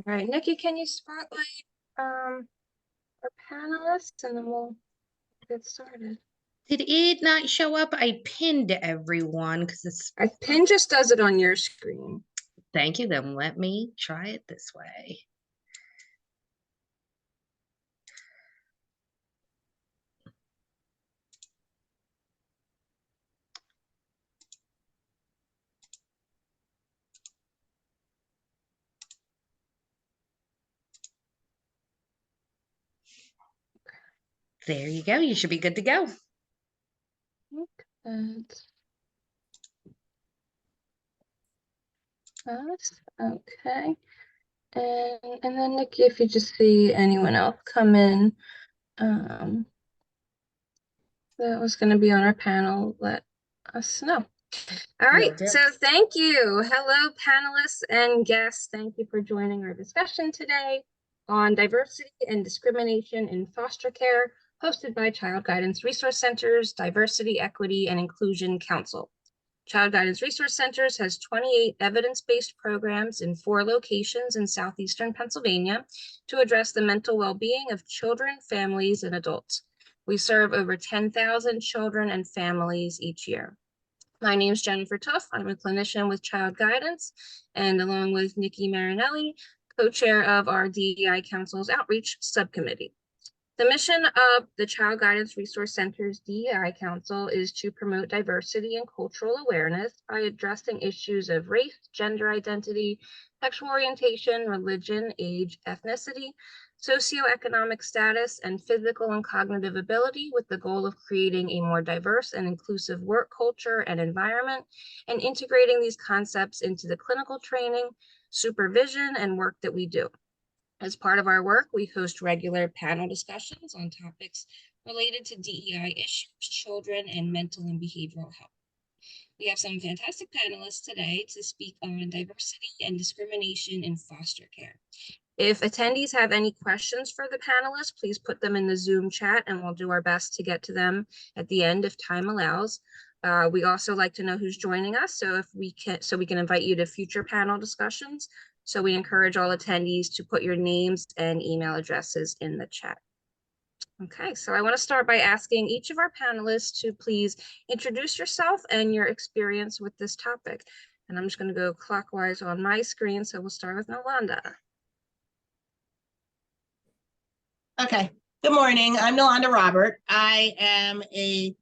right, Nikki, can you spotlight our panelists and then we'll get started. Did it not show up? I pinned everyone because it's. I pin just does it on your screen. Thank you. Then let me try it this way. There you go. You should be good to go. Okay. And then Nikki, if you just see anyone else come in, that was going to be on our panel, let us know. All right, so thank you. Hello, panelists and guests. Thank you for joining our discussion today on diversity and discrimination in foster care, hosted by Child Guidance Resource Centers, Diversity, Equity, and Inclusion Council. Child Guidance Resource Centers has 28 evidence-based programs in 4 locations in southeastern Pennsylvania to address the mental well-being of children, families, and adults. We serve over 10,000 children and families each year. My name is Jennifer Tuff. I'm a clinician with Child Guidance, and along with Nikki Marinelli, co-chair of our DEI Council's Outreach Subcommittee. The mission of the Child Guidance Resource Center's DEI Council is to promote diversity and cultural awareness by addressing issues of race, gender identity, sexual orientation, religion, age, ethnicity, socioeconomic status, and physical and cognitive ability, with the goal of creating a more diverse and inclusive work culture and environment, and integrating these concepts into the clinical training, supervision, and work that we do. As part of our work, we host regular panel discussions on topics related to DEI issues, children, and mental and behavioral health. We have some fantastic panelists today to speak on diversity and discrimination in foster care. If attendees have any questions for the panelists, please put them in the Zoom chat and we'll do our best to get to them at the end if time allows. We also like to know who's joining us, so we can invite you to future panel discussions. So we encourage all attendees to put your names and email addresses in the chat. Okay, so I want to start by asking each of our panelists to please introduce yourself and your experience with this topic. And I'm just going to go clockwise on my screen. So we'll start with Nolanda. Okay, good morning. I'm Nolanda Robert. I am a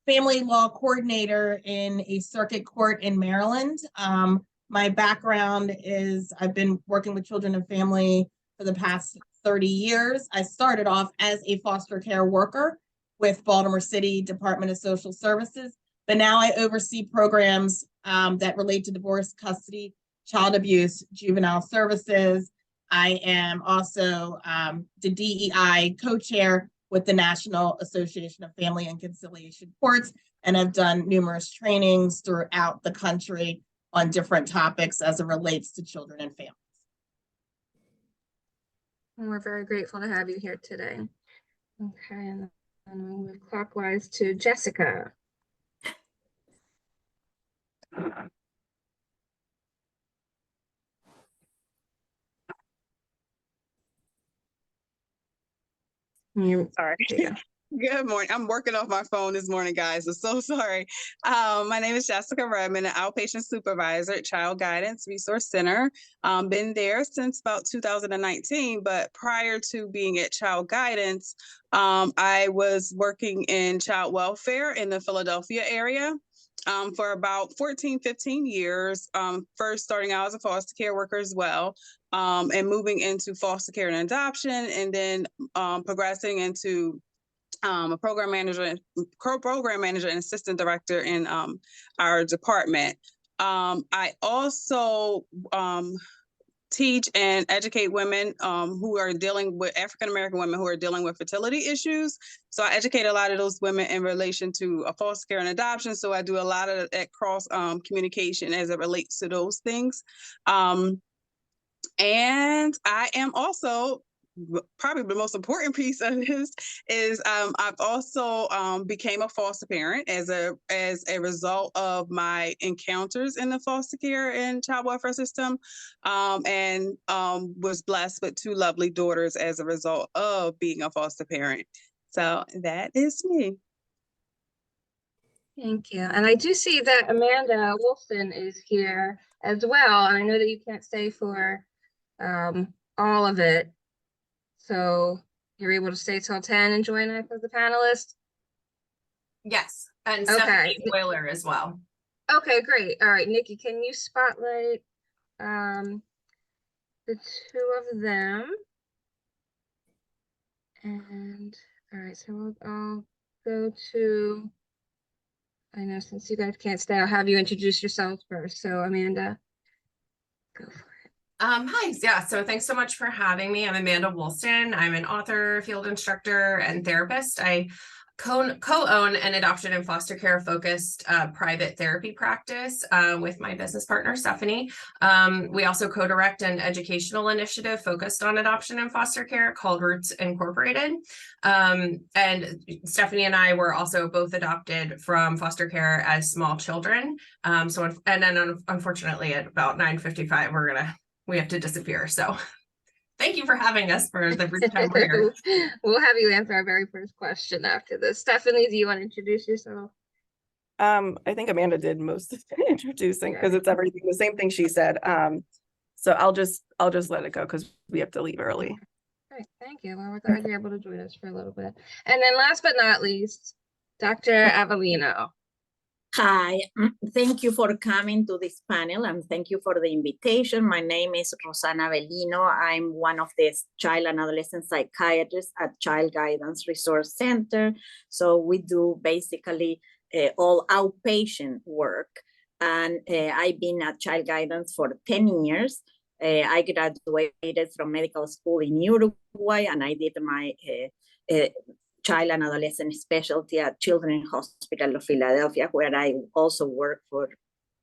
family law coordinator in a circuit court in Maryland. My background is I've been working with children and family for the past 30 years. I started off as a foster care worker with Baltimore City Department of Social Services, but now I oversee programs that relate to divorce, custody, child abuse, juvenile services. I am also the DEI co-chair with the National Association of Family and Conciliation Courts, and I've done numerous trainings throughout the country on different topics as it relates to children and families. And we're very grateful to have you here today. Okay, and then we'll move clockwise to Jessica. Sorry. Good morning. I'm working off my phone this morning, guys. I'm so sorry. My name is Jessica Redmond, an Outpatient Supervisor at Child Guidance Resource Center. Been there since about 2019, but prior to being at Child Guidance, I was working in child welfare in the Philadelphia area for about 14, 15 years, first starting out as a foster care worker as well, and moving into foster care and adoption, and then progressing into a program manager and assistant director in our department. I also teach and educate women who are dealing with African-American women who are dealing with fertility issues. So I educate a lot of those women in relation to foster care and adoption. So I do a lot of that cross communication as it relates to those things. And I am also probably the most important piece of this is I've also became a foster parent as a result of my encounters in the foster care and child welfare system, and was blessed with 2 lovely daughters as a result of being a foster parent. So that is me. Thank you. And I do see that Amanda Wilson is here as well. And I know that you can't stay for all of it. So you're able to stay till 10 and join us as a panelist? Yes, and Okay. Stephanie Boiler as well. Okay, great. All right, Nikki, can you spotlight the 2 of them? And all right, so I'll go to, I know since you guys can't stay, I'll have you introduce yourselves first. So Amanda, go for it. Hi, yeah, so thanks so much for having me. I'm Amanda Woolston. I'm an author, field instructor, and therapist. I co-own an adoption and foster care focused private therapy practice with my business partner, Stephanie. We also co-direct an educational initiative focused on adoption and foster care called Roots Incorporated. And Stephanie and I were also both adopted from foster care as small children. And then unfortunately at about 9:55, we have to disappear. So thank you for having us for the brief time we're here. We'll have you answer our very first question after this. Stephanie, do you want to introduce yourself? I think Amanda did most of the introducing because it's everything, the same thing she said. So I'll just let it go because we have to leave early. Great, thank you. Well, we're glad you're able to join us for a little bit. And then last but not least, Dr. Avelino. Hi, thank you for coming to this panel and thank you for the invitation. My name is Rossana Avelino. I'm one of the child and adolescent psychiatrists at Child Guidance Resource Center. So we do basically all outpatient work. And I've been at Child Guidance for 10 years. I graduated from medical school in Uruguay and I did my child and adolescent specialty at Children's Hospital of Philadelphia, where I also worked for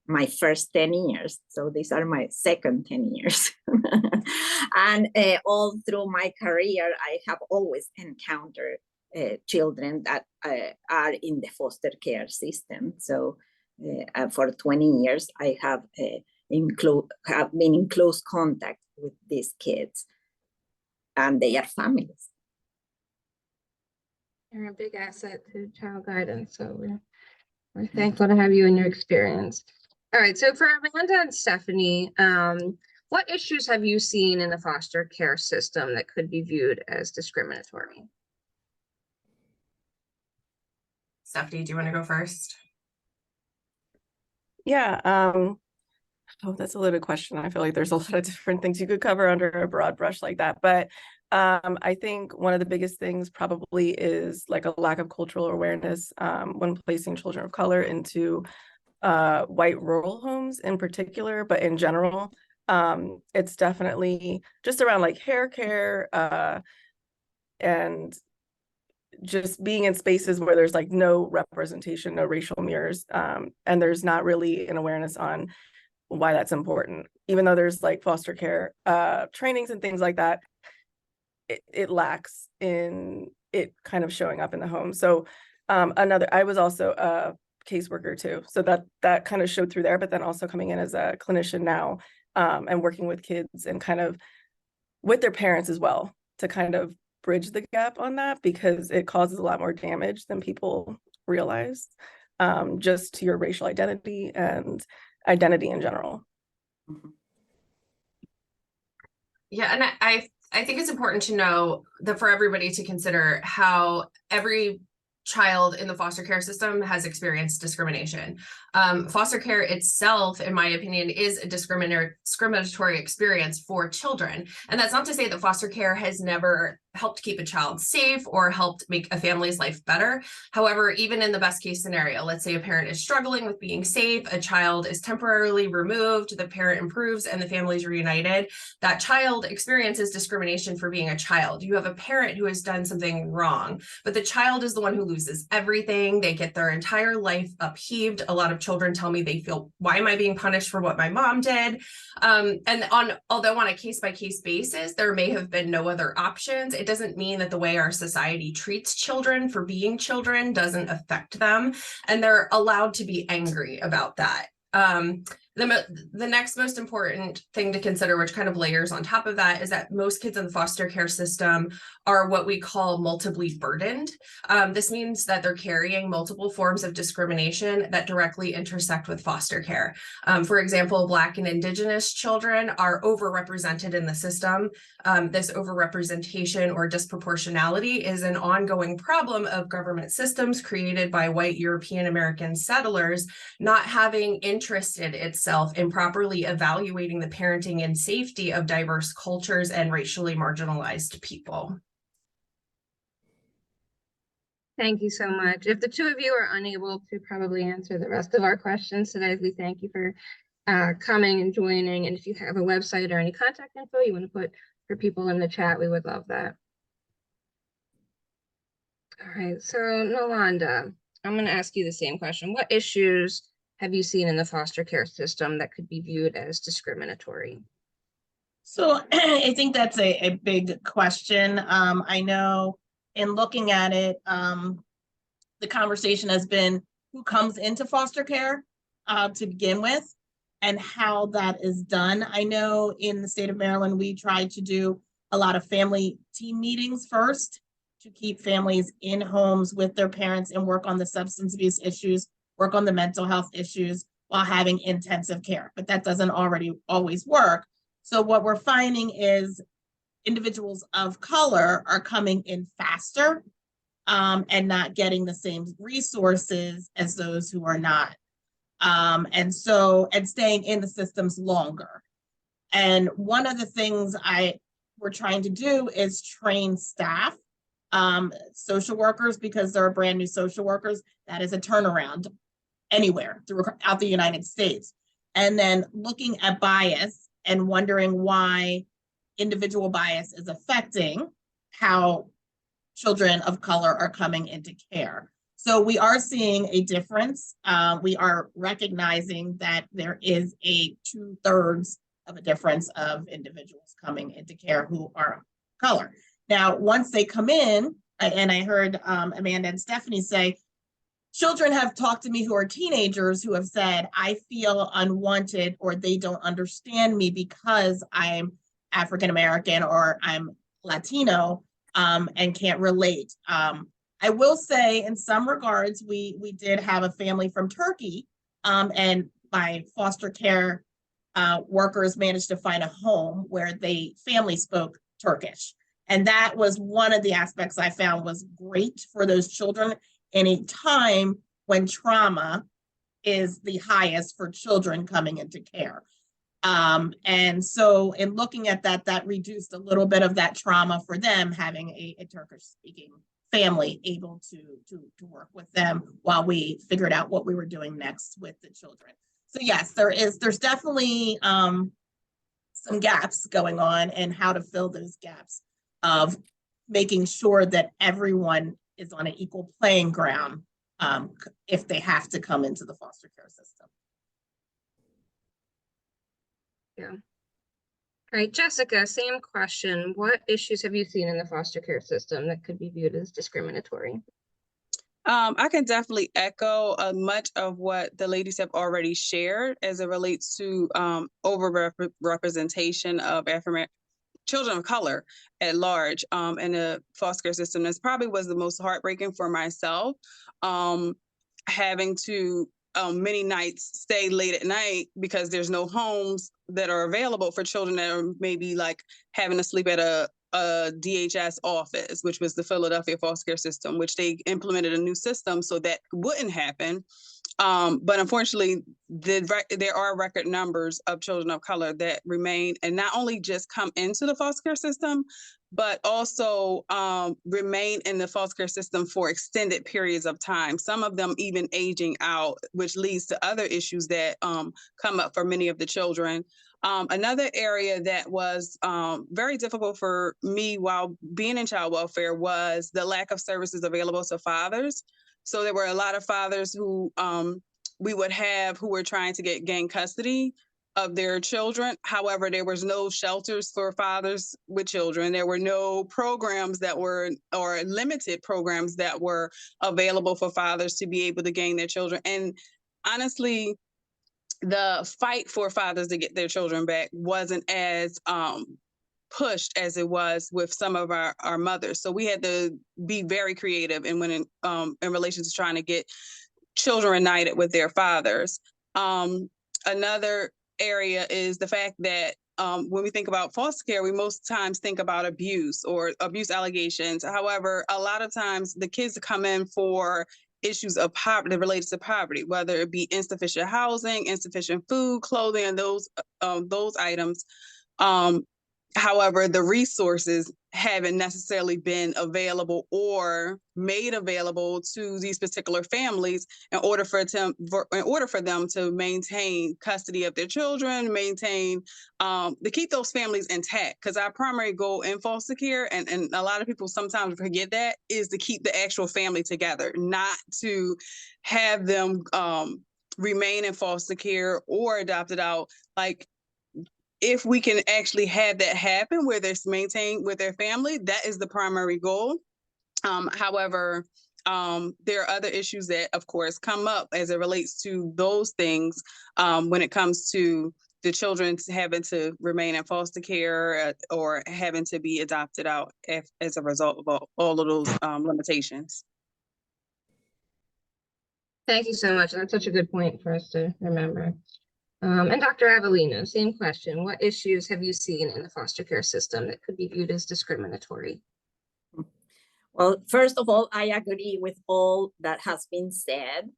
my first 10 years. So these are my second 10 years. And all through my career, I have always encountered children that are in the foster care system. So for 20 years, I have been in close contact with these kids and their families. You're a big asset to Child Guidance, so we're thankful to have you in your experience. All right, so for Amanda and Stephanie, what issues have you seen in the foster care system that could be viewed as discriminatory? Stephanie, do you want to go first? Yeah, oh, that's a loaded question. I feel like there's a lot of different things you could cover under a broad brush like that, but I think one of the biggest things probably is like a lack of cultural awareness when placing children of color into white rural homes in particular, but in general, it's definitely just around like hair care and just being in spaces where there's like no representation, no racial mirrors, and there's not really an awareness on why that's important. Even though there's like foster care trainings and things like that, it lacks in it kind of showing up in the home. So I was also a caseworker too. So that kind of showed through there, but then also coming in as a clinician now and working with kids and kind of with their parents as well to kind of bridge the gap on that, because it causes a lot more damage than people realize, just to your racial identity and identity in general. Yeah, and I think it's important to know that for everybody to consider how every child in the foster care system has experienced discrimination. Foster care itself, in my opinion, is a discriminatory experience for children. And that's not to say that foster care has never helped keep a child safe or helped make a family's life better. However, even in the best case scenario, let's say a parent is struggling with being safe, a child is temporarily removed, the parent improves, and the family is reunited. That child experiences discrimination for being a child. You have a parent who has done something wrong, but the child is the one who loses everything. They get their entire life upheaved. A lot of of children tell me they feel, why am I being punished for what my mom did? Although on a case-by-case basis, there may have been no other options, it doesn't mean that the way our society treats children for being children doesn't affect them, and they're allowed to be angry about that. The next most important thing to consider, which kind of layers on top of that, is that most kids in the foster care system are what we call multiply burdened. This means that they're carrying multiple forms of discrimination that directly intersect with foster care. For example, Black and Indigenous children are overrepresented in the system. This overrepresentation or disproportionality is an ongoing problem of government systems created by white European American settlers not having interested itself in properly evaluating the parenting and safety of diverse cultures and racially marginalized people. Thank you so much. If the two of you are unable to probably answer the rest of our questions today, we thank you for coming and joining. And if you have a website or any contact info you want to put for people in the chat, we would love that. All right, so Nolanda, I'm going to ask you the same question. What issues have you seen in the foster care system that could be viewed as discriminatory? So I think that's a big question. I know in looking at it, the conversation has been who comes into foster care to begin with and how that is done. I know in the state of Maryland, we tried to do a lot of family team meetings first to keep families in homes with their parents and work on the substance abuse issues, work on the mental health issues while having intensive care, but that doesn't always work. So what we're finding is individuals of color are coming in faster and not getting the same resources as those who are not. And staying in the systems longer. And one of the things we're trying to do is train staff, social workers, because there are brand new social workers. That is a turnaround anywhere throughout the United States. And then looking at bias and wondering why individual bias is affecting how children of color are coming into care. So we are seeing a difference. We are recognizing that there is a 2/3 of a difference of individuals coming into care who are color. Now, once they come in, and I heard Amanda and Stephanie say, children have talked to me who are teenagers who have said, I feel unwanted or they don't understand me because I'm African-American or I'm Latino and can't relate. I will say in some regards, we did have a family from Turkey and my foster care workers managed to find a home where family spoke Turkish. And that was one of the aspects I found was great for those children in a time when trauma is the highest for children coming into care. And so in looking at that reduced a little bit of that trauma for them, having a Turkish-speaking family able to work with them while we figured out what we were doing next with the children. So yes, there's definitely some gaps going on and how to fill those gaps of making sure that everyone is on an equal playing ground if they have to come into the foster care system. Yeah. All right, Jessica, same question. What issues have you seen in the foster care system that could be viewed as discriminatory? I can definitely echo much of what the ladies have already shared as it relates to over-representation of children of color at large in the foster care system. This probably was the most heartbreaking for myself, having to many nights stay late at night because there's no homes that are available for children that are maybe like having to sleep at a DHS office, which was the Philadelphia foster care system, which they implemented a new system so that wouldn't happen. But unfortunately, there are record numbers of children of color that remain and not only just come into the foster care system, but also remain in the foster care system for extended periods of time, some of them even aging out, which leads to other issues that come up for many of the children. Another area that was very difficult for me while being in child welfare was the lack of services available to fathers. So there were a lot of fathers who we would have who were trying to gain custody of their children. However, there was no shelters for fathers with children. There were no programs that were, or limited programs that were available for fathers to be able to gain their children. And honestly, the fight for fathers to get their children back wasn't as pushed as it was with some of our mothers. So we had to be very creative in relation to trying to get children reunited with their fathers. Another area is the fact that when we think about foster care, we most times think about abuse or abuse allegations. However, a lot of times the kids come in for issues of poverty related to poverty, whether it be insufficient housing, insufficient food, clothing, and those items. However, the resources haven't necessarily been available or made available to these particular families in order for them to maintain custody of their children, to keep those families intact. Because our primary goal in foster care, and a lot of people sometimes forget that, is to keep the actual family together, not to have them remain in foster care or adopted out. Like, if we can actually have that happen where they're maintained with their family, that is the primary goal. However, there are other issues that, of course, come up as it relates to those things when it comes to the children having to remain in foster care or having to be adopted out as a result of all of those limitations. Thank you so much. That's such a good point for us to remember. And Dr. Avelino, same question. What issues have you seen in the foster care system that could be viewed as discriminatory? Well, first of all, I agree with all that has been said.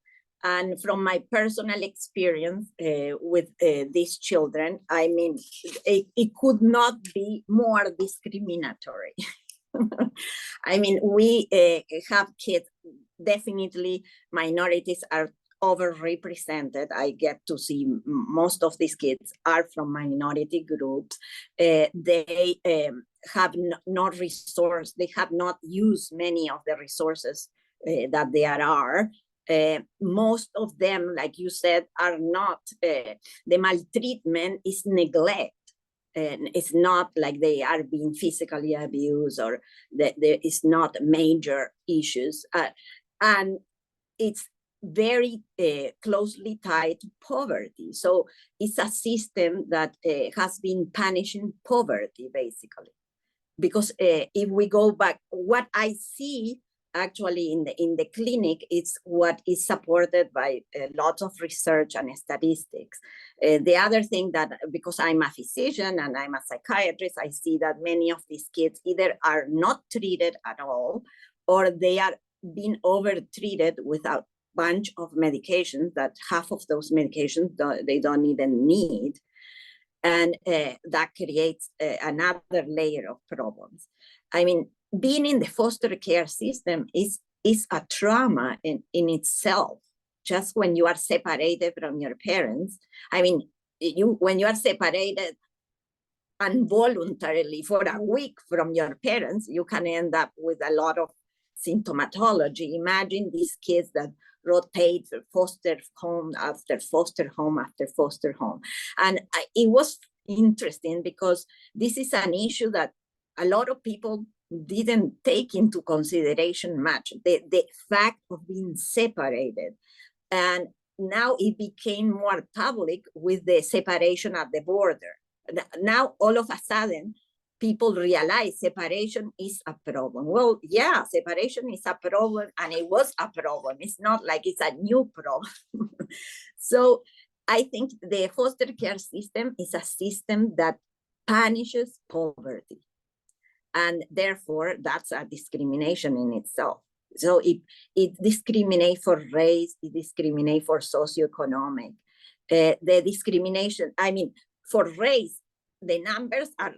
And from my personal experience with these children, I mean, it could not be more discriminatory. I mean, we have kids, definitely minorities are overrepresented. I get to see most of these kids are from minority groups. They have not resource. They have not used many of the resources that there are. Most of them, like you said, are not. The maltreatment is neglect. And it's not like they are being physically abused or that there is not major issues. And it's very closely tied to poverty. So it's a system that has been punishing poverty, basically. Because if we go back, what I see actually in the clinic is what is supported by lots of research and statistics. The other thing that, because I'm a physician and I'm a psychiatrist, I see that many of these kids either are not treated at all, or they are being over-treated without bunch of medications that half of those medications they don't even need. And that creates another layer of problems. I mean, being in the foster care system is a trauma in itself. Just when you are separated from your parents, I mean, when you are separated involuntarily for a week from your parents, you can end up with a lot of symptomatology. Imagine these kids that rotate foster home after foster home after foster home. And it was interesting because this is an issue that a lot of people didn't take into consideration much, the fact of being separated. And now it became more public with the separation at the border. Now, all of a sudden, people realize separation is a problem. Well, yeah, separation is a problem, and it was a problem. It's not like it's a new problem. So I think the foster care system is a system that punishes poverty. And therefore, that's a discrimination in itself. So it discriminates for race, it discriminates for socioeconomic. The discrimination, I mean, for race, the numbers are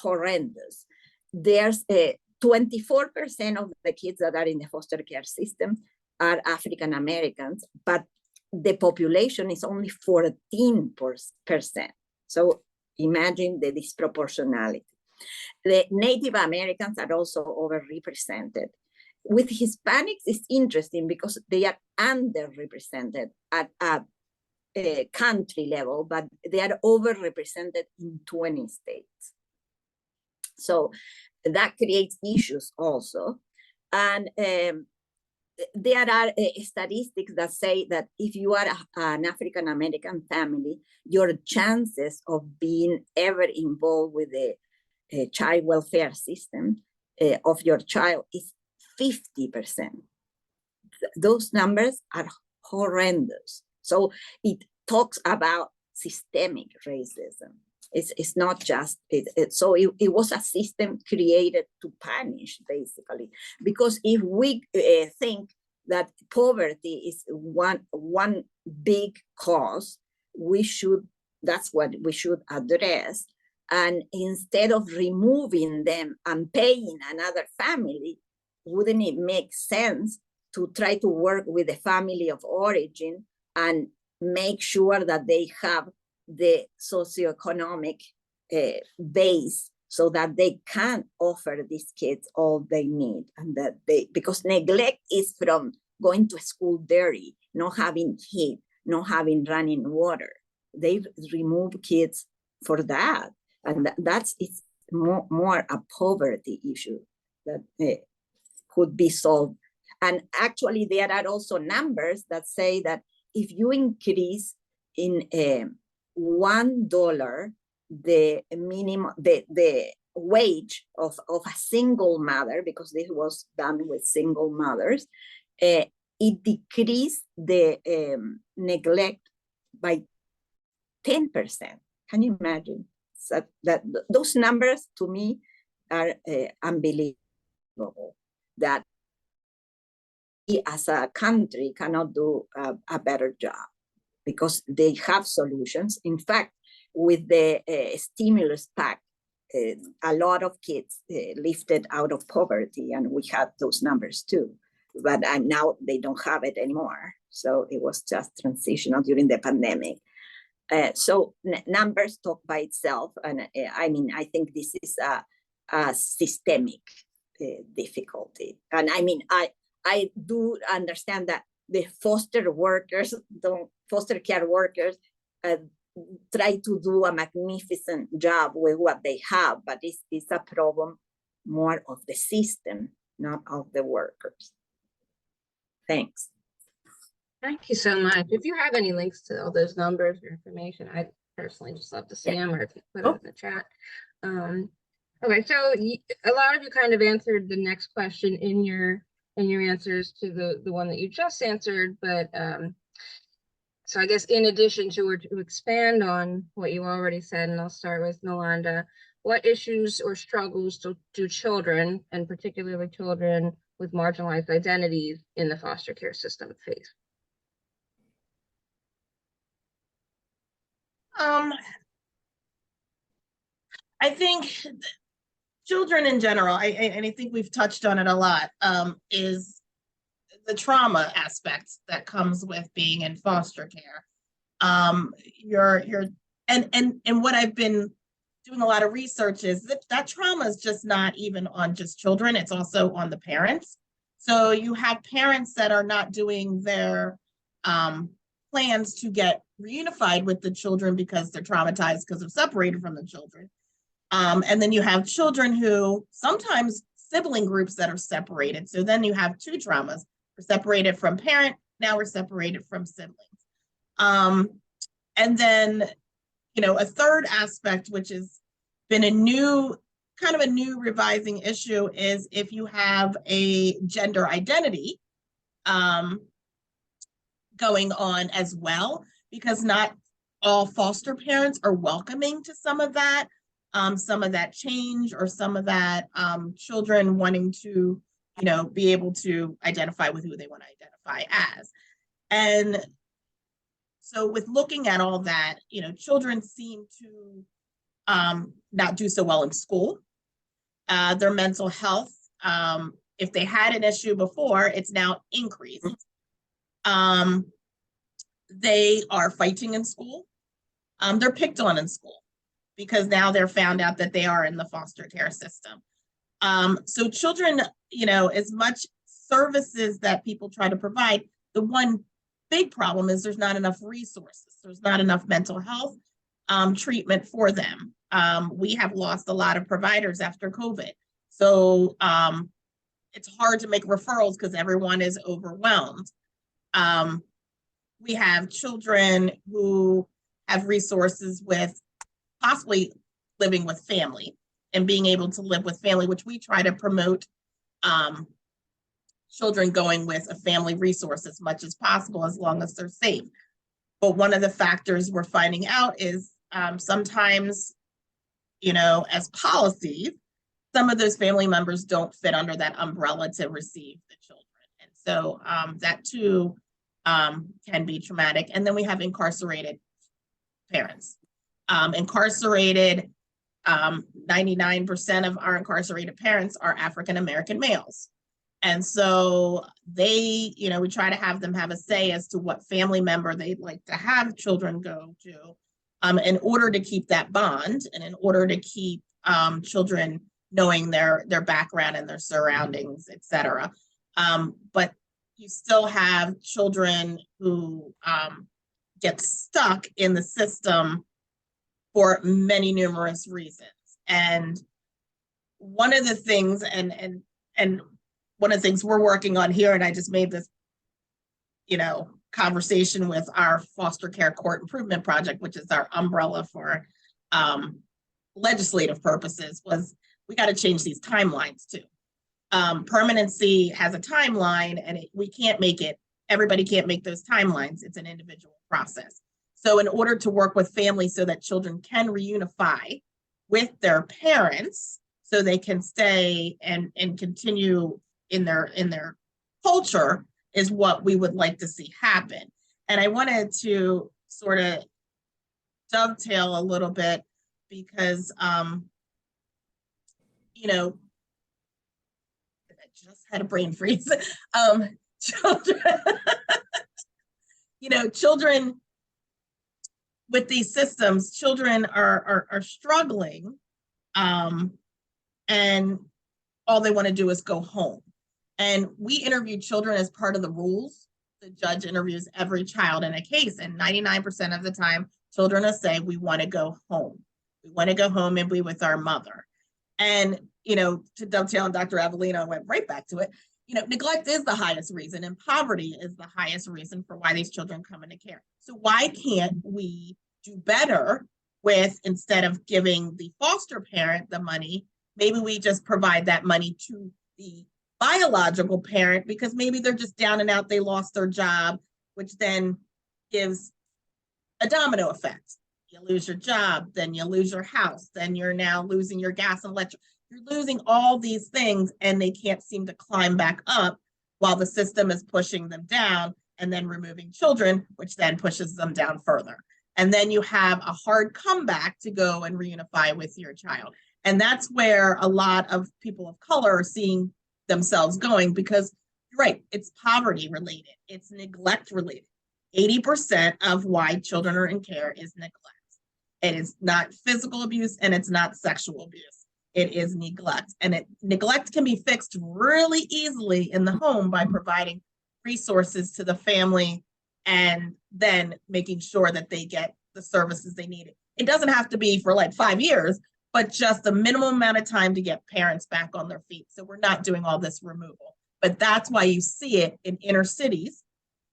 horrendous. There's 24% of the kids that are in the foster care system are African Americans, but the population is only 14%. So imagine the disproportionality. The Native Americans are also overrepresented. With Hispanics, it's interesting because they are underrepresented at a country level, but they are overrepresented in 20 states. So that creates issues also. And there are statistics that say that if you are an African-American family, your chances of being ever involved with the child welfare system of your child is 50%. Those numbers are horrendous. So it talks about systemic racism. It's not just, so it was a system created to punish, basically. Because if we think that poverty is one big cause, that's what we should address. And instead of removing them and paying another family, wouldn't it make sense to try to work with the family of origin and make sure that they have the socioeconomic base so that they can offer these kids all they need, and that because neglect is from going to school dirty, not having heat, not having running water. They remove kids for that, and it's more a poverty issue that could be solved. And actually, there are also numbers that say that if you increase in $1 the minimum, the wage of a single mother, because this was done with single mothers, it decreased the neglect by 10%. Can you imagine? So that those numbers to me are unbelievable. That we as a country cannot do a better job, because they have solutions. In fact, with the stimulus pact, a lot of kids lifted out of poverty, and we had those numbers too. But now they don't have it anymore. So it was just transitional during the pandemic. So numbers talk by itself. And I mean, I think this is a systemic difficulty. And I mean, I do understand that the foster care workers try to do a magnificent job with what they have, but it's a problem more of the system, not of the workers. Thanks. Thank you so much. If you have any links to all those numbers or information, I'd personally just love to see them, or if you put it in the chat. Okay, so a lot of you kind of answered the next question in your answers to the one that you just answered, but so I guess in addition to expand on what you already said, and I'll start with Nolanda, what issues or struggles do children, and particularly children with marginalized identities in the foster care system face? I think children in general, and I think we've touched on it a lot, is the trauma aspect that comes with being in foster care. And what I've been doing a lot of research is that trauma is just not even on just children, it's also on the parents. So you have parents that are not doing their plans to get reunified with the children because they're traumatized because they're separated from the children. And then you have children who sometimes sibling groups that are separated. So then you have two traumas. We're separated from parent, now we're separated from siblings. And then, you know, a third aspect, which has been a new revising issue, is if you have a gender identity going on as well, because not all foster parents are welcoming to some of that change, or some of that children wanting to, you know, be able to identify with who they want to identify as. And so with looking at all that, you know, children seem to not do so well in school. Their mental health, if they had an issue before, it's now increased. They are fighting in school. They're picked on in school because now they're found out that they are in the foster care system. So children, you know, as much services that people try to provide, the one big problem is there's not enough resources. There's not enough mental health treatment for them. We have lost a lot of providers after COVID. So it's hard to make referrals because everyone is overwhelmed. We have children who have resources with possibly living with family and being able to live with family, which we try to promote children going with a family resource as much as possible, as long as they're safe. But one of the factors we're finding out is sometimes, you know, as policies, some of those family members don't fit under that umbrella to receive the children. And so that too can be traumatic. And then we have incarcerated parents. 99% of our incarcerated parents are African-American males. And so they, you know, we try to have them have a say as to what family member they'd like to have children go to in order to keep that bond and in order to keep children knowing their background and their surroundings, et cetera. But you still have children who get stuck in the system for many numerous reasons. And one of the things, and one of the things we're working on here, and I just made this, you know, conversation with our foster care court improvement project, which is our umbrella for legislative purposes, was we got to change these timelines too. Permanency has a timeline, and we can't make it, everybody can't make those timelines. It's an individual process. So in order to work with families so that children can reunify with their parents, so they can stay and continue in their culture, is what we would like to see happen. And I wanted to sort of dovetail a little bit because, you know, I just had a brain freeze. Children, you know, children with these systems, children are struggling, and all they want to do is go home. And we interview children as part of the rules. The judge interviews every child in a case, and 99% of the time, children will say, we want to go home. We want to go home and be with our mother. And, you know, to dovetail on Dr. Avelino, I went right back to it. You know, neglect is the highest reason, and poverty is the highest reason for why these children come into care. So why can't we do better with, instead of giving the foster parent the money, maybe we just provide that money to the biological parent, because maybe they're just down and out, they lost their job, which then gives a domino effect. You lose your job, then you lose your house, then you're now losing your gas and electric. You're losing all these things, and they can't seem to climb back up while the system is pushing them down and then removing children, which then pushes them down further. And then you have a hard comeback to go and reunify with your child. And that's where a lot of people of color are seeing themselves going, because you're right, it's poverty related, it's neglect related. 80% of why children are in care is neglect. It is not physical abuse, and it's not sexual abuse. It is neglect. And neglect can be fixed really easily in the home by providing resources to the family and then making sure that they get the services they need. It doesn't have to be for like 5 years, but just the minimum amount of time to get parents back on their feet. So we're not doing all this removal. But that's why you see it in inner cities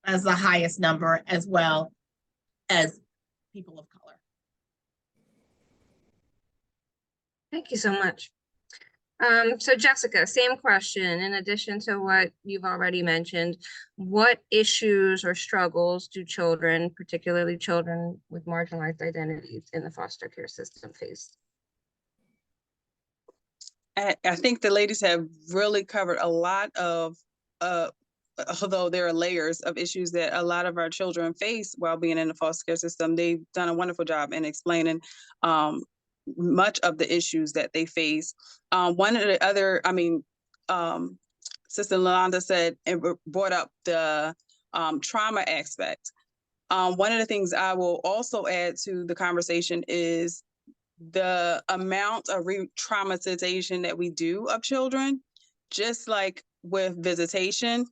as the highest number, as well as people of color. Thank you so much. So Jessica, same question. In addition to what you've already mentioned, what issues or struggles do children, particularly children with marginalized identities in the foster care system, face? I think the ladies have really covered a lot of, although there are layers of issues that a lot of our children face while being in the foster care system. They've done a wonderful job in explaining much of the issues that they face. One of the other, Sister Nolanda said and brought up the trauma aspect. One of the things I will also add to the conversation is the amount of re-traumatization that we do of children. Just like with visitation,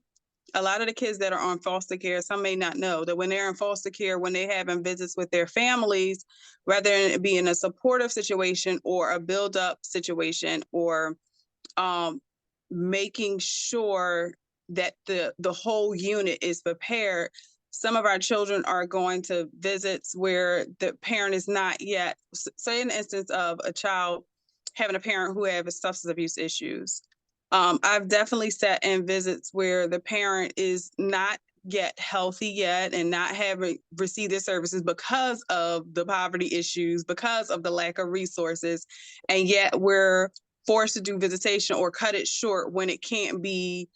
a lot of the kids that are on foster care, some may not know that when they're in foster care, when they're having visits with their families, rather than it being a supportive situation or a build-up situation, or making sure that the whole unit is prepared, some of our children are going to visits where the parent is not yet. Say an instance of a child having a parent who has substance abuse issues. I've definitely sat in visits where the parent is not yet healthy yet and not having received their services because of the poverty issues, because of the lack of resources, and yet we're forced to do visitation or cut it short when it can't be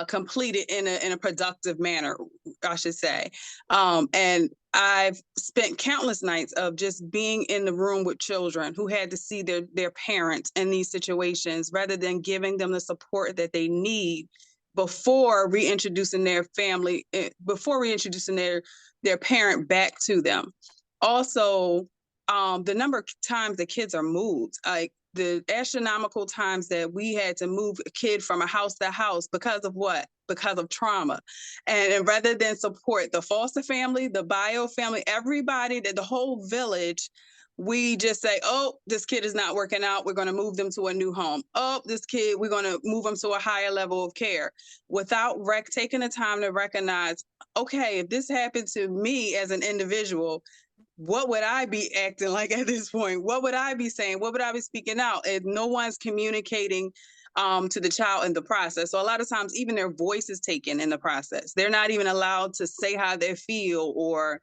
completed in a productive manner, I should say. And I've spent countless nights of just being in the room with children who had to see their parents in these situations, rather than giving them the support that they need before reintroducing their family, before reintroducing their parent back to them. Also, the number of times the kids are moved, like the astronomical times that we had to move a kid from a house to house because of what? Because of trauma. And rather than support the foster family, the bio family, everybody, the whole village, we just say, oh, this kid is not working out, we're going to move them to a new home. Oh, this kid, we're going to move them to a higher level of care, without taking the time to recognize, okay, if this happened to me as an individual, what would I be acting like at this point? What would I be saying? What would I be speaking out? If no one's communicating to the child in the process. So a lot of times even their voice is taken in the process. They're not even allowed to say how they feel or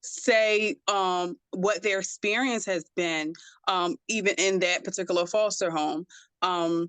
say what their experience has been, even in that particular foster home. So,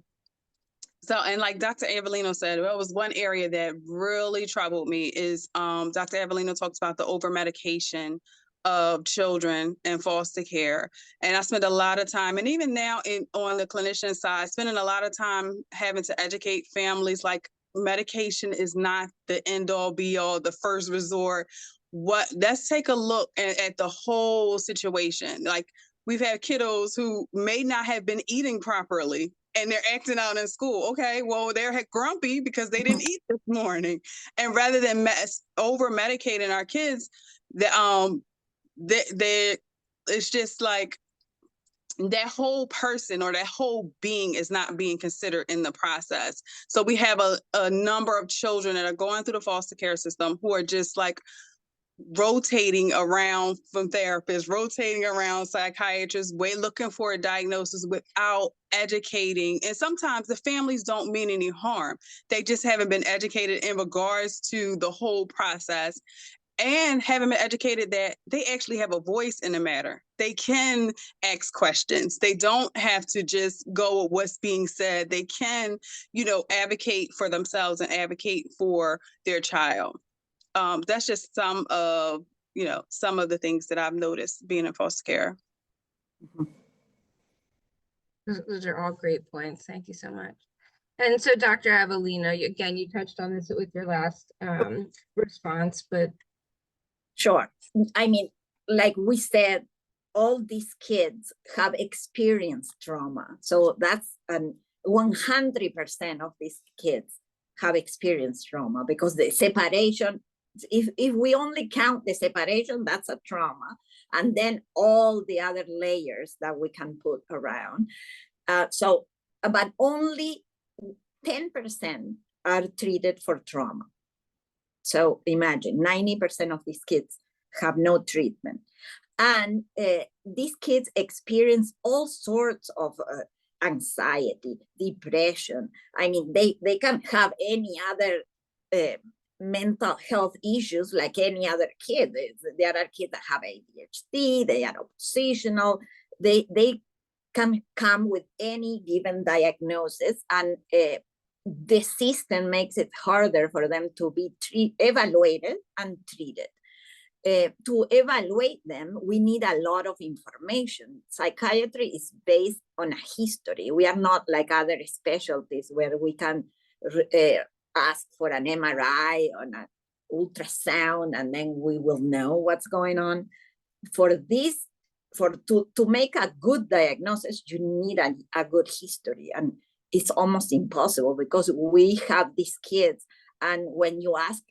and like Dr. Avelino said, well, it was one area that really troubled me is Dr. Avelino talks about the over-medication of children in foster care. And I spent a lot of time, and even now on the clinician side, spending a lot of time having to educate families, like medication is not the end all be all, the first resort. Let's take a look at the whole situation. Like, we've had kiddos who may not have been eating properly and they're acting out in school. Okay, well, they're grumpy because they didn't eat this morning. And rather than over-medicating our kids, it's just like that whole person or that whole being is not being considered in the process. So we have a number of children that are going through the foster care system who are just like rotating around from therapists, rotating around psychiatrists, looking for a diagnosis without educating. And sometimes the families don't mean any harm. They just haven't been educated in regards to the whole process, and haven't been educated that they actually have a voice in the matter. They can ask questions. They don't have to just go with what's being said. They can, advocate for themselves and advocate for their child. That's just some of the things that I've noticed being in foster care. Those are all great points. Thank you so much. And so, Dr. Avelino, again, you touched on this with your last response, but sure. I mean, like we said, all these kids have experienced trauma. So that's 100% of these kids have experienced trauma, because the separation, if we only count the separation, that's a trauma. And then all the other layers that we can put around. But only 10% are treated for trauma. So imagine 90% of these kids have no treatment. And these kids experience all sorts of anxiety, depression. I mean, they can have any other mental health issues like any other kid. There are kids that have ADHD, they are oppositional, they can come with any given diagnosis, and the system makes it harder for them to be evaluated and treated. To evaluate them, we need a lot of information. Psychiatry is based on a history. We are not like other specialties where we can ask for an MRI or an ultrasound and then we will know what's going on. To make a good diagnosis, you need a good history. And it's almost impossible because we have these kids, and when you ask,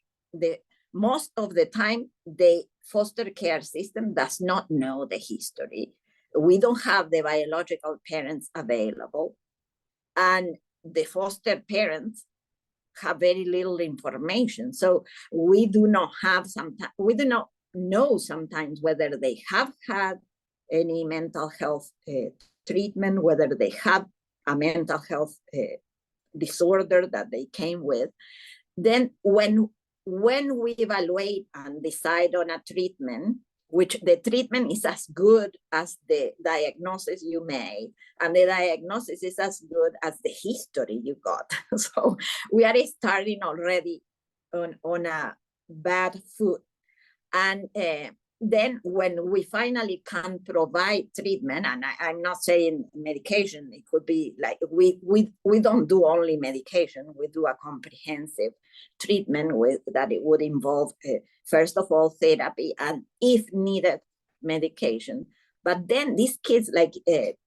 most of the time the foster care system does not know the history. We don't have the biological parents available, and the foster parents have very little information. So we do not know sometimes whether they have had any mental health treatment, whether they have a mental health disorder that they came with. Then when we evaluate and decide on a treatment, which the treatment is as good as the diagnosis you made, and the diagnosis is as good as the history you got. So we are starting already on a bad foot. And then when we finally can provide treatment, and I'm not saying medication, it could be like, we don't do only medication, we do a comprehensive treatment with that. It would involve, first of all, therapy, and if needed, medication. But then these kids, like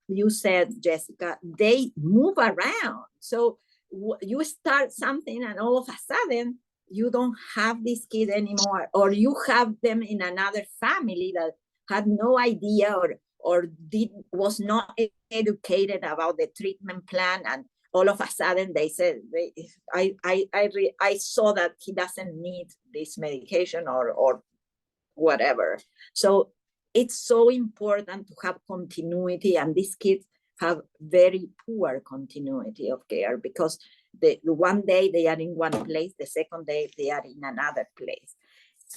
you said, Jessica, they move around. So you start something and all of a sudden, you don't have this kid anymore, or you have them in another family that had no idea or was not educated about the treatment plan, and all of a sudden they said, I saw that he doesn't need this medication or whatever. So it's so important to have continuity, and these kids have very poor continuity of care because the one day they are in one place, the second day they are in another place.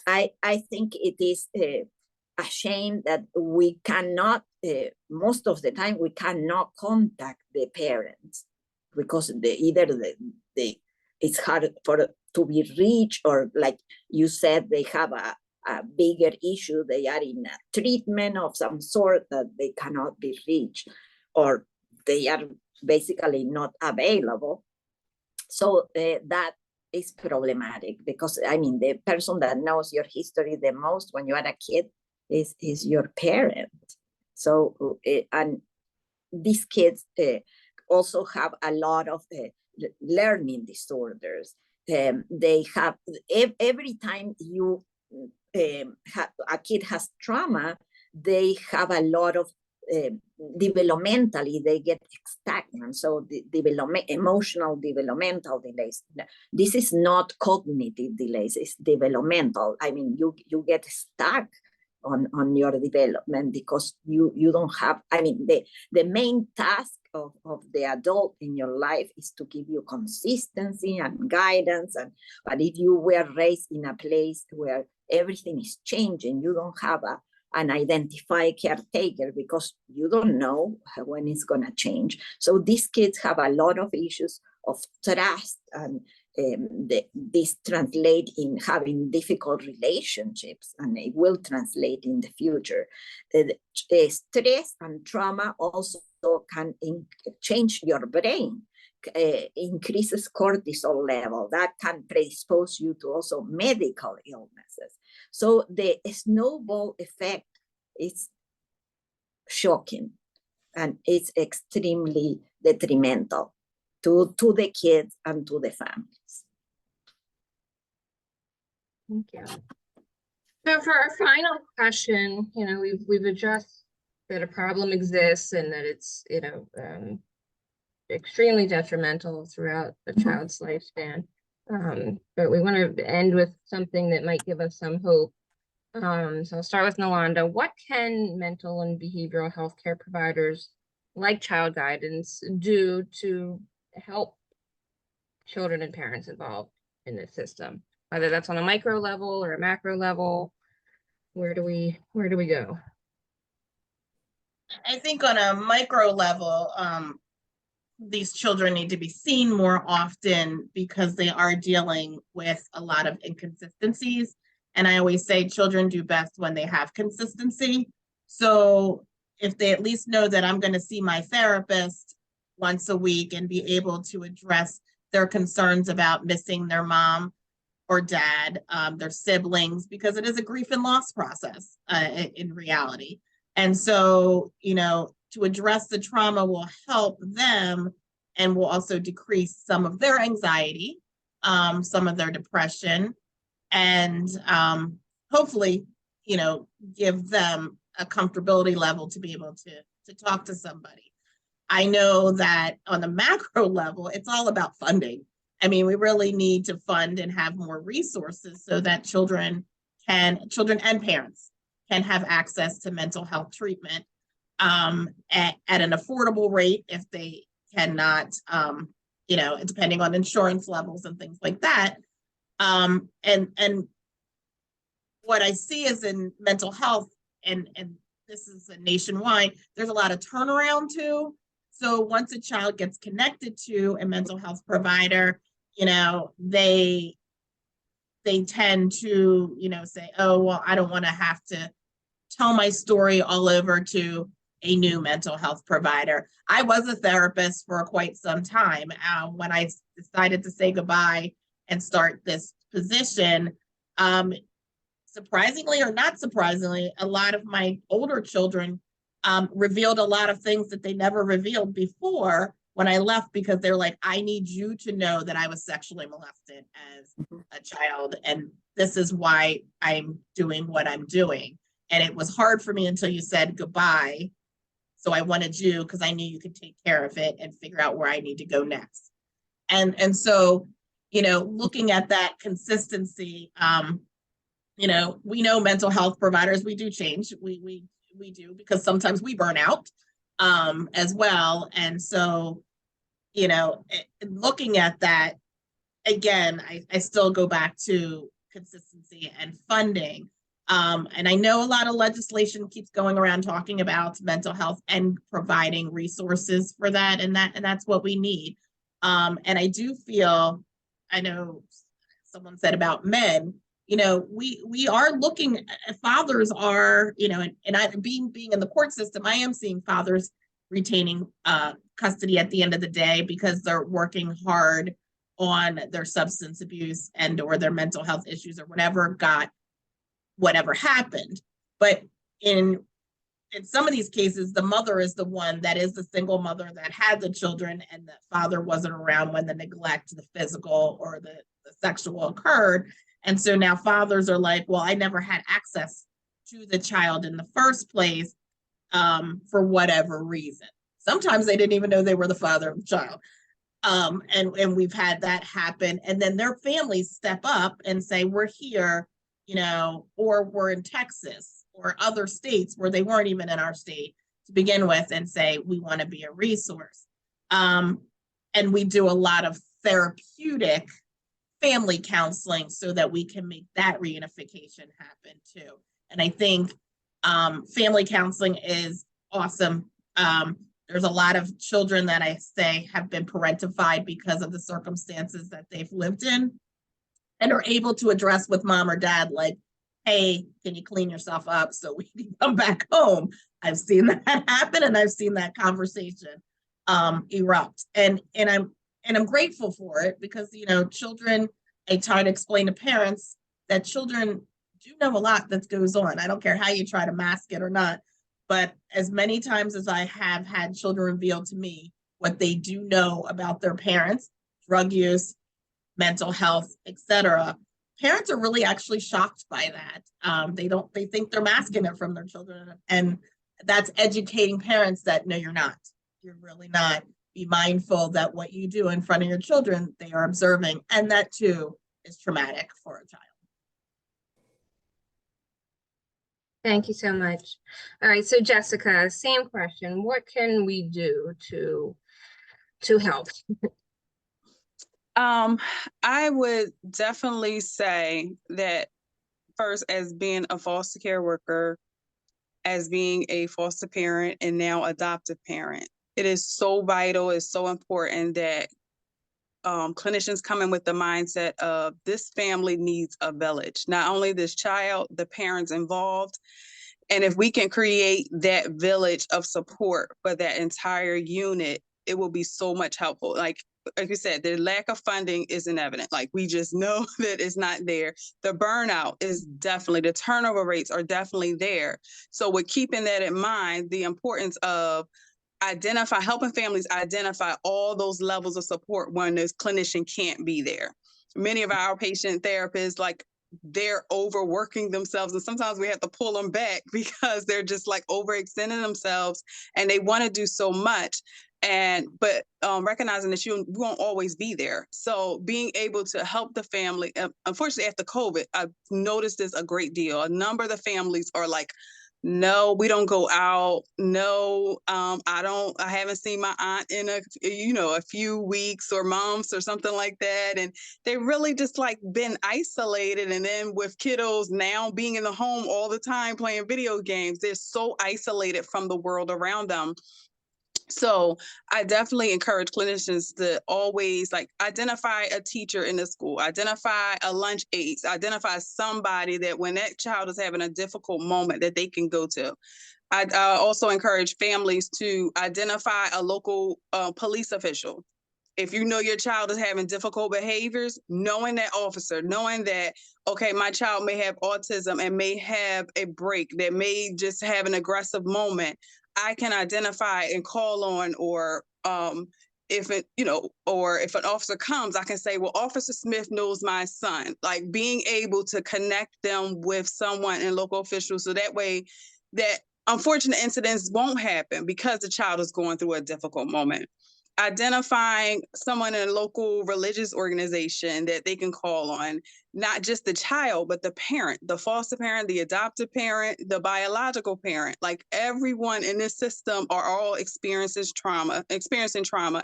I think it is a shame that we cannot, most of the time, we cannot contact the parents because it's hard to be reached, or like you said, they have a bigger issue. They are in a treatment of some sort that they cannot be reached, or they are basically not available. So that is problematic because, I mean, the person that knows your history the most when you are a kid is your parent. So, and these kids also have a lot of learning disorders. They have, every time you a kid has trauma, they have a lot of developmentally, they get stagnant. So the emotional developmental delays. This is not cognitive delays, it's developmental. I mean, you get stuck on your development because you don't have, I mean, the main task of the adult in your life is to give you consistency and guidance. But if you were raised in a place where everything is changing, you don't have an identified caretaker because you don't know when it's going to change. So these kids have a lot of issues of trust, and this translate in having difficult relationships, and it will translate in the future. Stress and trauma also can change your brain, increases cortisol level that can predispose you to also medical illnesses. So the snowball effect is shocking, and it's extremely detrimental to the kids and to the families. Thank you. So for our final question, you know, we've addressed that a problem exists and that it's, you know, extremely detrimental throughout a child's lifespan. But we want to end with something that might give us some hope. So I'll start with Nolanda. What can mental and behavioral health care providers like Child Guidance do to help children and parents involved in this system? Whether that's on a micro level or a macro level, where do we go? I think on a micro level, these children need to be seen more often because they are dealing with a lot of inconsistencies. And I always say children do best when they have consistency. So if they at least know that I'm going to see my therapist once a week and be able to address their concerns about missing their mom or dad, their siblings, because it is a grief and loss process in reality. And so, you know, to address the trauma will help them and will also decrease some of their anxiety, some of their depression, and hopefully, give them a comfortability level to be able to talk to somebody. I know that on the macro level, it's all about funding. I mean, we really need to fund and have more resources so that children and parents can have access to mental health treatment at an affordable rate if they cannot, depending on insurance levels and things like that. And what I see is in mental health, and this is a nationwide, there's a lot of turnaround too. So once a child gets connected to a mental health provider, they tend to, say, oh, well, I don't want to have to tell my story all over to a new mental health provider. I was a therapist for quite some time. When I decided to say goodbye and start this position, surprisingly or not surprisingly, a lot of my older children revealed a lot of things that they never revealed before when I left, because they're like, I need you to know that I was sexually molested as a child, and this is why I'm doing what I'm doing. And it was hard for me until you said goodbye. So I wanted you, because I knew you could take care of it and figure out where I need to go next. And so, looking at that consistency, we know mental health providers, we do change. We do, because sometimes we burn out as well. And so, looking at that, again, I still go back to consistency and funding. And I know a lot of legislation keeps going around talking about mental health and providing resources for that. And that's what we need. And I do feel, I know someone said about men, we are looking, fathers are, and I being in the court system, I am seeing fathers retaining custody at the end of the day because they're working hard on their substance abuse and or their mental health issues or whatever happened. But in some of these cases, the mother is the one that is the single mother that had the children, and the father wasn't around when the neglect, the physical or the sexual occurred. And so now fathers are like, well, I never had access to the child in the first place for whatever reason. Sometimes they didn't even know they were the father of the child. And we've had that happen. And then their families step up and say, we're here, or we're in Texas or other states where they weren't even in our state to begin with, and say, we want to be a resource. And we do a lot of therapeutic family counseling so that we can make that reunification happen too. And I think family counseling is awesome. There's a lot of children that I say have been parentified because of the circumstances that they've lived in, and are able to address with mom or dad, like, hey, can you clean yourself up so we can come back home? I've seen that happen, and I've seen that conversation erupt. And I'm grateful for it, because, children, I try to explain to parents that children do know a lot that goes on. I don't care how you try to mask it or not, but as many times as I have had children reveal to me what they do know about their parents, drug use, mental health, etc., parents are really actually shocked by that. They think they're masking it from their children. And that's educating parents that, no, you're not. You're really not. Be mindful that what you do in front of your children, they are observing. And that too is traumatic for a child. Thank you so much. All right, so Jessica, same question. What can we do to help? I would definitely say that first, as being a foster care worker, as being a foster parent and now adoptive parent, it is so vital, it's so important that clinicians come in with the mindset of this family needs a village, not only this child, the parents involved. And if we can create that village of support for that entire unit, it will be so much helpful. Like you said, the lack of funding isn't evident. Like, we just know that it's not there. The burnout is definitely, the turnover rates are definitely there. So with keeping that in mind, the importance of helping families identify all those levels of support when this clinician can't be there. Many of our outpatient therapists, like, they're overworking themselves, and sometimes we have to pull them back because they're just like overextending themselves and they want to do so much. But recognizing that you won't always be there. So being able to help the family, unfortunately after COVID, I've noticed this a great deal. A number of the families are like, no, we don't go out. No, I haven't seen my aunt in a few weeks or months or something like that. And they really just like been isolated. And then with kiddos now being in the home all the time playing video games, they're so isolated from the world around them. So I definitely encourage clinicians to always like identify a teacher in the school, identify a lunch aide, identify somebody that when that child is having a difficult moment that they can go to. I also encourage families to identify a local police official. If you know your child is having difficult behaviors, knowing that officer, knowing that, okay, my child may have autism and may have a break, that may just have an aggressive moment, I can identify and call on, or if an officer comes, I can say, well, Officer Smith knows my son. Like being able to connect them with someone and local officials, so that way that unfortunate incidents won't happen because the child is going through a difficult moment. Identifying someone in a local religious organization that they can call on, not just the child, but the parent, the foster parent, the adoptive parent, the biological parent. Like everyone in this system are all experiencing trauma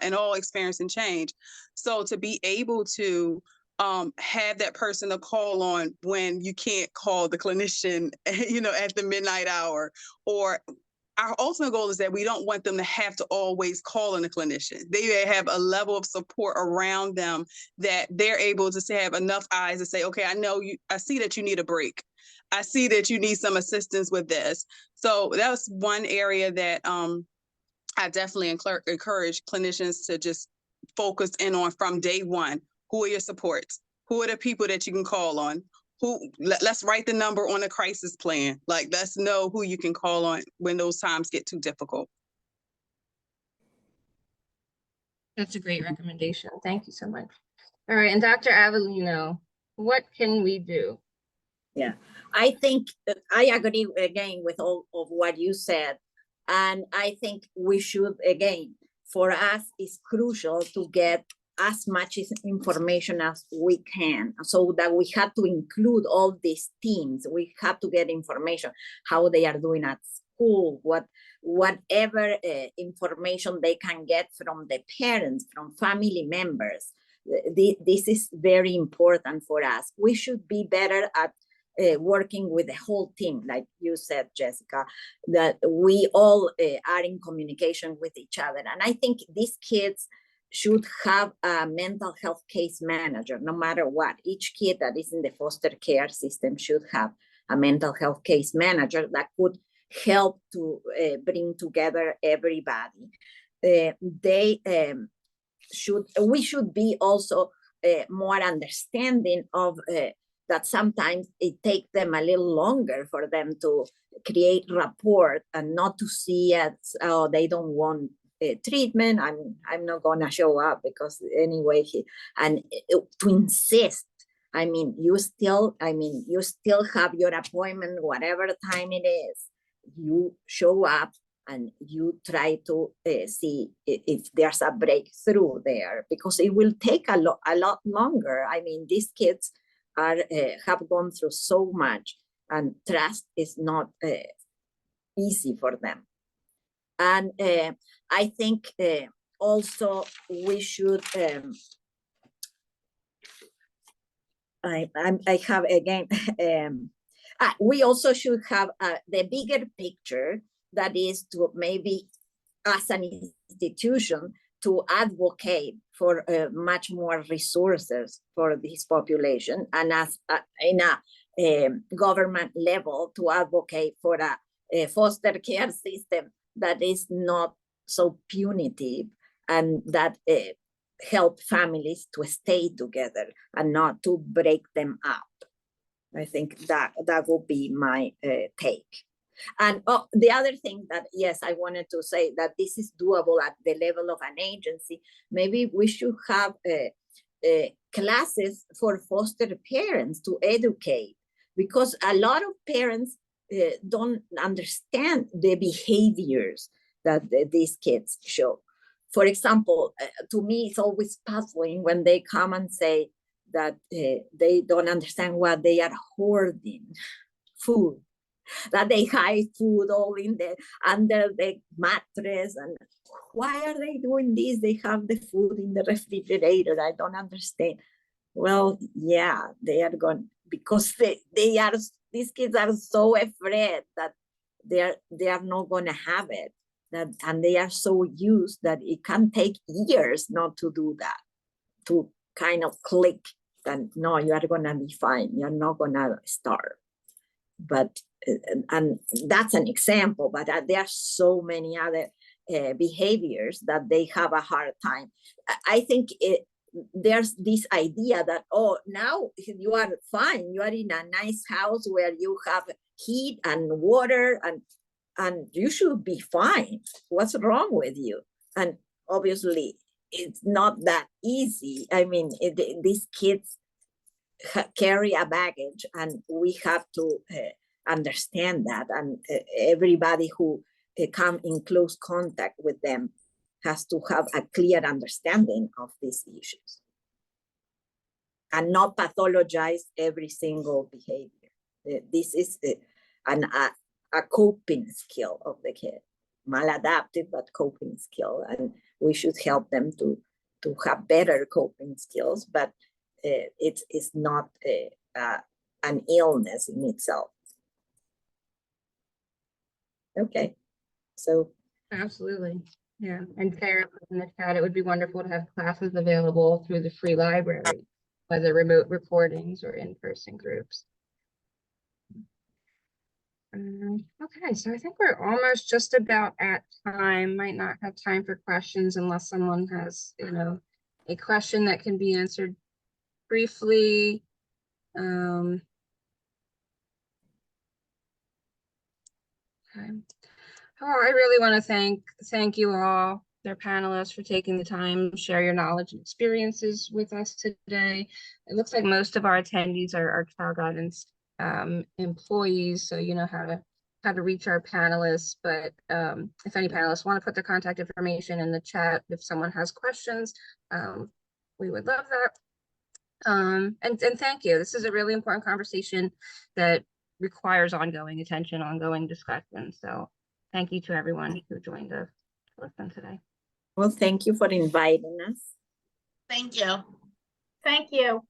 and all experiencing change. So to be able to have that person to call on when you can't call the clinician, at the midnight hour, or our ultimate goal is that we don't want them to have to always call in a clinician. They have a level of support around them that they're able to have enough eyes to say, okay, I see that you need a break. I see that you need some assistance with this. So that was one area that I definitely encourage clinicians to just focus in on from day one. Who are your supports? Who are the people that you can call on? Let's write the number on a crisis plan. Like, let's know who you can call on when those times get too difficult. That's a great recommendation. Thank you so much. All right, and Dr. Avelino, what can we do? Yeah, I think I agree again with all of what you said. And I think we should, again, for us, it's crucial to get as much information as we can, so that we have to include all these teams. We have to get information, how they are doing at school, whatever information they can get from the parents, from family members. This is very important for us. We should be better at working with the whole team, like you said, Jessica, that we all are in communication with each other. And I think these kids should have a mental health case manager, no matter what. Each kid that is in the foster care system should have a mental health case manager that could help to bring together everybody. We should be also more understanding of that sometimes it takes them a little longer for them to create rapport and not to see as, oh, they don't want treatment, I'm not gonna show up because anyway, to insist. You still have your appointment, whatever time it is. You show up and you try to see if there's a breakthrough there, because it will take a lot longer. These kids have gone through so much, and trust is not easy for them. And I think also we should, I have again, we also should have the bigger picture, that is to maybe as an institution to advocate for much more resources for this population, and as in a government level to advocate for a foster care system that is not so punitive and that help families to stay together and not to break them up. I think that will be my take. And the other thing that, yes, I wanted to say that this is doable at the level of an agency. Maybe we should have classes for foster parents to educate, because a lot of parents don't understand the behaviors that these kids show. For example, to me, it's always puzzling when they come and say that they don't understand what they are hoarding food, that they hide food all in under the mattress. And why are they doing this? They have the food in the refrigerator. I don't understand. Well, yeah, they are going, because these kids are so afraid that they are not going to have it. And they are so used that it can take years not to do that, to kind of click that, no, you are going to be fine. You're not going to starve. But, and that's an example, but there are so many other behaviors that they have a hard time. I think there's this idea that, oh, now you are fine. You are in a nice house where you have heat and water, and you should be fine. What's wrong with you? And obviously, it's not that easy. I mean, these kids carry a baggage, and we have to understand that. And everybody who come in close contact with them has to have a clear understanding of these issues and not pathologize every single behavior. This is a coping skill of the kid, maladaptive, but coping skill. And we should help them to have better coping skills, but it's not an illness in itself. Okay, so. Absolutely. Yeah. And Sarah in the chat, it would be wonderful to have classes available through the free library, whether remote recordings or in-person groups. Okay, so I think we're almost just about at time. Might not have time for questions unless someone has, a question that can be answered briefly. Okay. Oh, I really want to thank you all, their panelists, for taking the time to share your knowledge and experiences with us today. It looks like most of our attendees are child guidance employees, so you know how to reach our panelists. But if any panelists want to put their contact information in the chat, if someone has questions, we would love that. And thank you. This is a really important conversation that requires ongoing attention, ongoing discussion. So thank you to everyone who joined us to listen today. Well, thank you for inviting us. Thank you. Thank you.